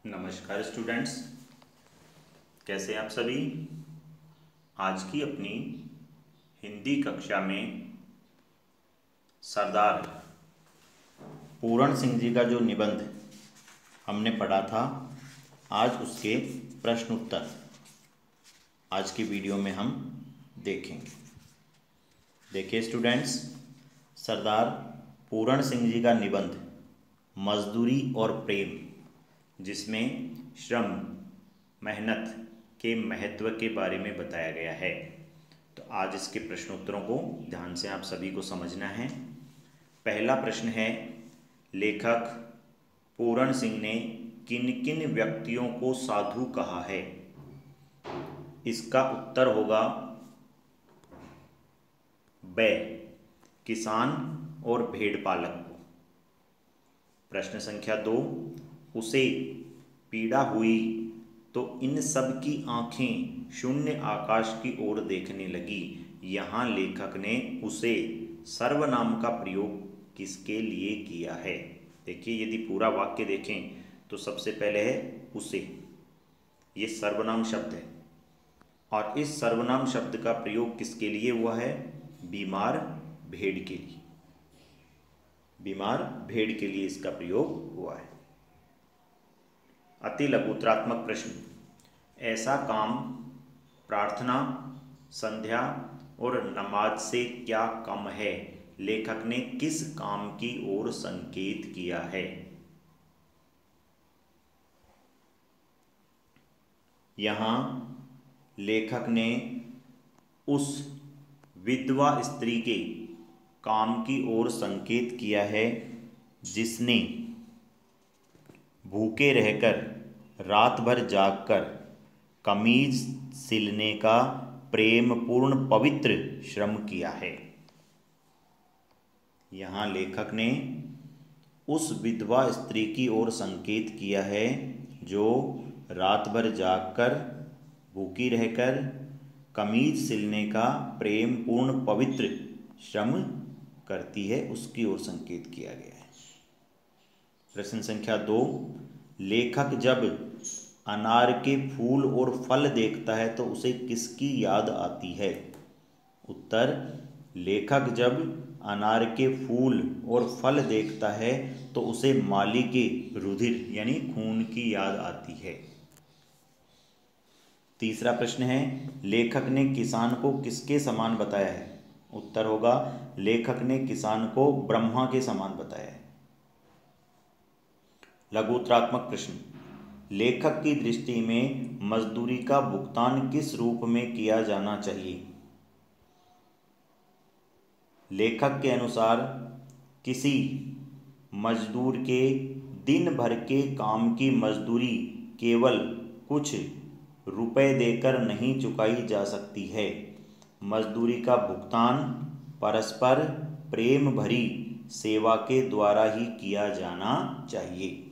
नमस्कार स्टूडेंट्स, कैसे हैं आप सभी। आज की अपनी हिंदी कक्षा में सरदार पूरण सिंह जी का जो निबंध हमने पढ़ा था, आज उसके प्रश्न उत्तर आज की वीडियो में हम देखेंगे। देखिए स्टूडेंट्स, सरदार पूरण सिंह जी का निबंध मजदूरी और प्रेम, जिसमें श्रम मेहनत के महत्व के बारे में बताया गया है। तो आज इसके प्रश्नोत्तरों को ध्यान से आप सभी को समझना है। पहला प्रश्न है, लेखक पूरण सिंह ने किन किन व्यक्तियों को साधु कहा है। इसका उत्तर होगा ब, किसान और भेड़ पालक को। प्रश्न संख्या 2, उसे पीड़ा हुई तो इन सब की आंखें शून्य आकाश की ओर देखने लगी। यहाँ लेखक ने उसे सर्वनाम का प्रयोग किसके लिए किया है। देखिए, यदि पूरा वाक्य देखें तो सबसे पहले है उसे, ये सर्वनाम शब्द है और इस सर्वनाम शब्द का प्रयोग किसके लिए हुआ है। बीमार भेड़ के लिए, बीमार भेड़ के लिए इसका प्रयोग हुआ है। अति लघुत्रात्मक प्रश्न, ऐसा काम प्रार्थना, संध्या और नमाज से क्या कम है। लेखक ने किस काम की ओर संकेत किया है। यहाँ लेखक ने उस विधवा स्त्री के काम की ओर संकेत किया है जिसने भूखे रहकर रात भर जागकर कमीज सिलने का प्रेमपूर्ण पवित्र श्रम किया है। यहाँ लेखक ने उस विधवा स्त्री की ओर संकेत किया है जो रात भर जागकर भूखी रहकर कमीज सिलने का प्रेमपूर्ण पवित्र श्रम करती है, उसकी ओर संकेत किया गया है। प्रश्न संख्या 2, लेखक जब अनार के फूल और फल देखता है तो उसे किसकी याद आती है। उत्तर, लेखक जब अनार के फूल और फल देखता है तो उसे माली के रुधिर यानी खून की याद आती है। तीसरा प्रश्न है, लेखक ने किसान को किसके समान बताया है। उत्तर होगा, लेखक ने किसान को ब्रह्मा के समान बताया है। लघुत्रात्मक प्रश्न, लेखक की दृष्टि में मजदूरी का भुगतान किस रूप में किया जाना चाहिए। लेखक के अनुसार किसी मजदूर के दिन भर के काम की मजदूरी केवल कुछ रुपए देकर नहीं चुकाई जा सकती है। मजदूरी का भुगतान परस्पर प्रेम भरी सेवा के द्वारा ही किया जाना चाहिए।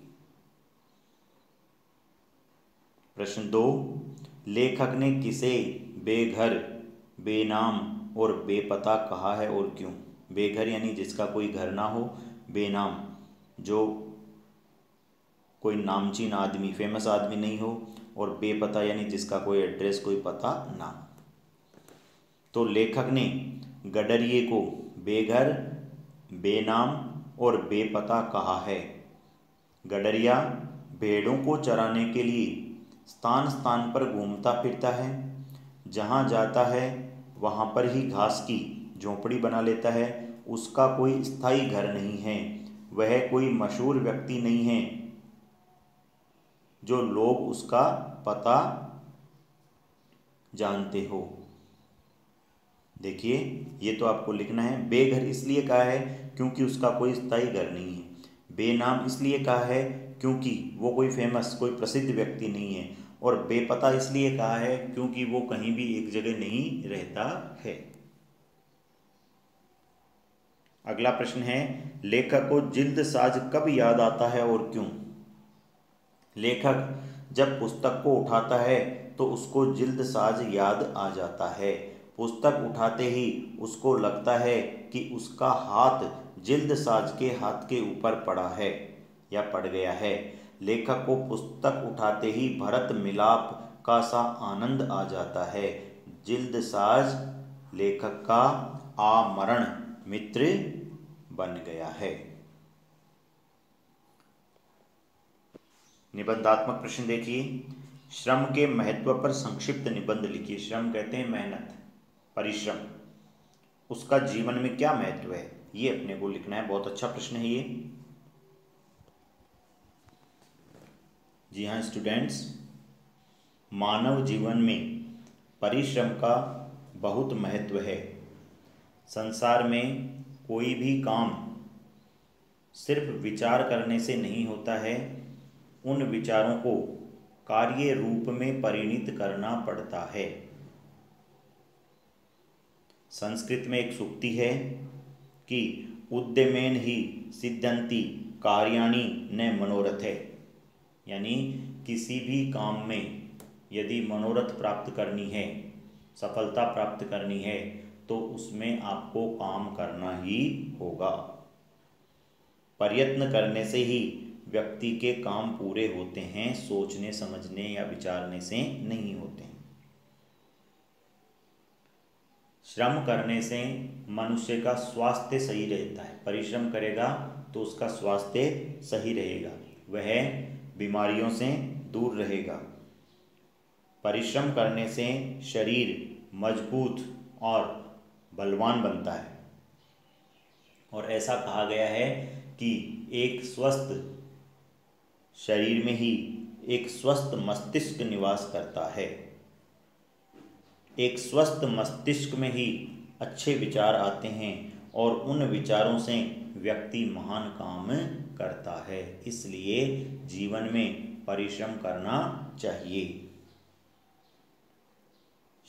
प्रश्न 2, लेखक ने किसे बेघर, बेनाम और बेपता कहा है और क्यों। बेघर यानी जिसका कोई घर ना हो, बेनाम जो कोई नामचीन आदमी, फेमस आदमी नहीं हो, और बेपता यानी जिसका कोई एड्रेस, कोई पता ना। तो लेखक ने गडरिये को बेघर, बेनाम और बेपता कहा है। गडरिया भेड़ों को चराने के लिए स्थान स्थान पर घूमता फिरता है, जहाँ जाता है वहाँ पर ही घास की झोंपड़ी बना लेता है। उसका कोई स्थायी घर नहीं है। वह कोई मशहूर व्यक्ति नहीं है जो लोग उसका पता जानते हो। देखिए, ये तो आपको लिखना है। बेघर इसलिए कहा है क्योंकि उसका कोई स्थायी घर नहीं है। बेनाम इसलिए कहा है क्योंकि वो कोई फेमस, कोई प्रसिद्ध व्यक्ति नहीं है। और बेपता इसलिए कहा है क्योंकि वो कहीं भी एक जगह नहीं रहता है। अगला प्रश्न है, लेखक को जिल्द साज कब याद आता है और क्यों। लेखक जब पुस्तक को उठाता है तो उसको जिल्द साज याद आ जाता है। पुस्तक उठाते ही उसको लगता है कि उसका हाथ जिल्द साज के हाथ के ऊपर पड़ा है या पड़ गया है। लेखक को पुस्तक उठाते ही भरत मिलाप का सा आनंद आ जाता है। जिल्द साज लेखक का आमरण मित्र बन गया है। निबंधात्मक प्रश्न देखिए, श्रम के महत्व पर संक्षिप्त निबंध लिखिए। श्रम कहते हैं मेहनत, परिश्रम, उसका जीवन में क्या महत्व है, ये अपने को लिखना है। बहुत अच्छा प्रश्न है ये। जी हाँ स्टूडेंट्स, मानव जीवन में परिश्रम का बहुत महत्व है। संसार में कोई भी काम सिर्फ विचार करने से नहीं होता है, उन विचारों को कार्य रूप में परिणित करना पड़ता है। संस्कृत में एक सूक्ति है कि उद्यमेन ही सिद्ध्यन्ति कार्याणि न मनोरथे, यानी किसी भी काम में यदि मनोरथ प्राप्त करनी है, सफलता प्राप्त करनी है, तो उसमें आपको काम करना ही होगा। प्रयत्न करने से ही व्यक्ति के काम पूरे होते हैं, सोचने समझने या विचारने से नहीं होते हैं। श्रम करने से मनुष्य का स्वास्थ्य सही रहता है। परिश्रम करेगा तो उसका स्वास्थ्य सही रहेगा, वह बीमारियों से दूर रहेगा। परिश्रम करने से शरीर मजबूत और बलवान बनता है। और ऐसा कहा गया है कि एक स्वस्थ शरीर में ही एक स्वस्थ मस्तिष्क निवास करता है। एक स्वस्थ मस्तिष्क में ही अच्छे विचार आते हैं और उन विचारों से व्यक्ति महान काम करता है। इसलिए जीवन में परिश्रम करना चाहिए।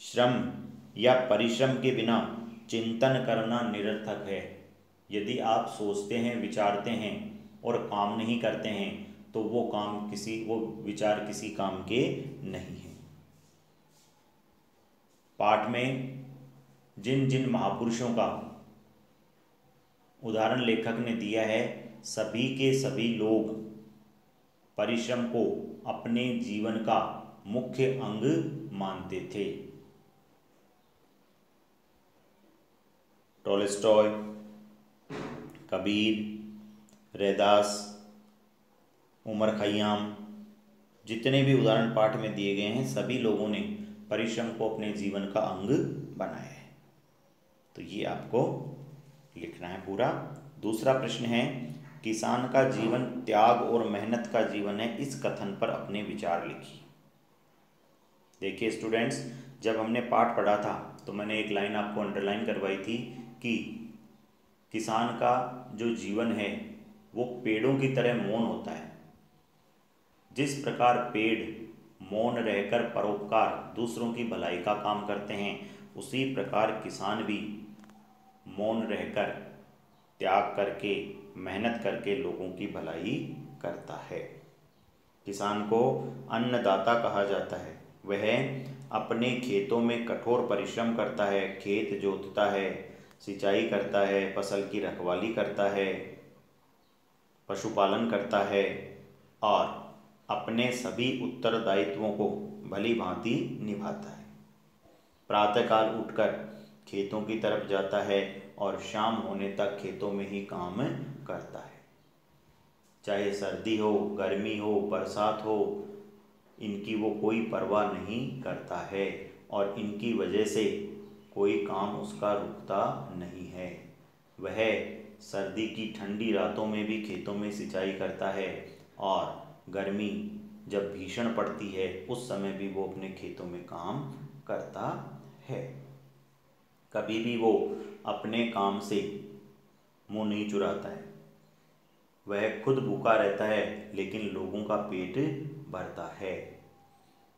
श्रम या परिश्रम के बिना चिंतन करना निरर्थक है। यदि आप सोचते हैं, विचारते हैं और काम नहीं करते हैं, तो वो विचार किसी काम के नहीं हैं। पाठ में जिन जिन महापुरुषों का उदाहरण लेखक ने दिया है, सभी के सभी लोग परिश्रम को अपने जीवन का मुख्य अंग मानते थे। टॉलस्टॉय, कबीर, रैदास, उमर खयाम, जितने भी उदाहरण पाठ में दिए गए हैं, सभी लोगों ने परिश्रम को अपने जीवन का अंग बनाया है। तो ये आपको लिखना है पूरा। दूसरा प्रश्न है, किसान का जीवन त्याग और मेहनत का जीवन है, इस कथन पर अपने विचार लिखिए। देखिए स्टूडेंट्स, जब हमने पाठ पढ़ा था तो मैंने एक लाइन आपको अंडरलाइन करवाई थी कि किसान का जो जीवन है वो पेड़ों की तरह मौन होता है। जिस प्रकार पेड़ मौन रहकर परोपकार, दूसरों की भलाई का काम करते हैं, उसी प्रकार किसान भी मौन रहकर, त्याग करके, मेहनत करके लोगों की भलाई करता है। किसान को अन्नदाता कहा जाता है। वह अपने खेतों में कठोर परिश्रम करता है, खेत जोतता है, सिंचाई करता है, फसल की रखवाली करता है, पशुपालन करता है और अपने सभी उत्तरदायित्वों को भली भांति निभाता है। प्रातःकाल उठकर खेतों की तरफ जाता है और शाम होने तक खेतों में ही काम करता है। चाहे सर्दी हो, गर्मी हो, बरसात हो, इनकी वो कोई परवाह नहीं करता है और इनकी वजह से कोई काम उसका रुकता नहीं है। वह सर्दी की ठंडी रातों में भी खेतों में सिंचाई करता है और गर्मी जब भीषण पड़ती है उस समय भी वो अपने खेतों में काम करता है। कभी भी वो अपने काम से मुंह नहीं चुराता है। वह खुद भूखा रहता है लेकिन लोगों का पेट भरता है।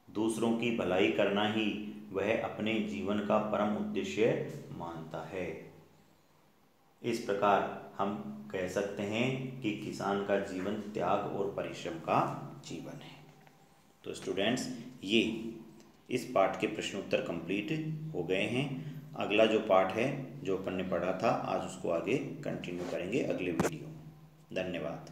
दूसरों की भलाई करना ही वह अपने जीवन का परम उद्देश्य मानता है। इस प्रकार हम कह सकते हैं कि किसान का जीवन त्याग और परिश्रम का जीवन है। तो स्टूडेंट्स, ये इस पाठ के प्रश्नोत्तर कंप्लीट हो गए हैं। अगला जो पाठ है जो अपन ने पढ़ा था, आज उसको आगे कंटिन्यू करेंगे अगले वीडियो में। धन्यवाद।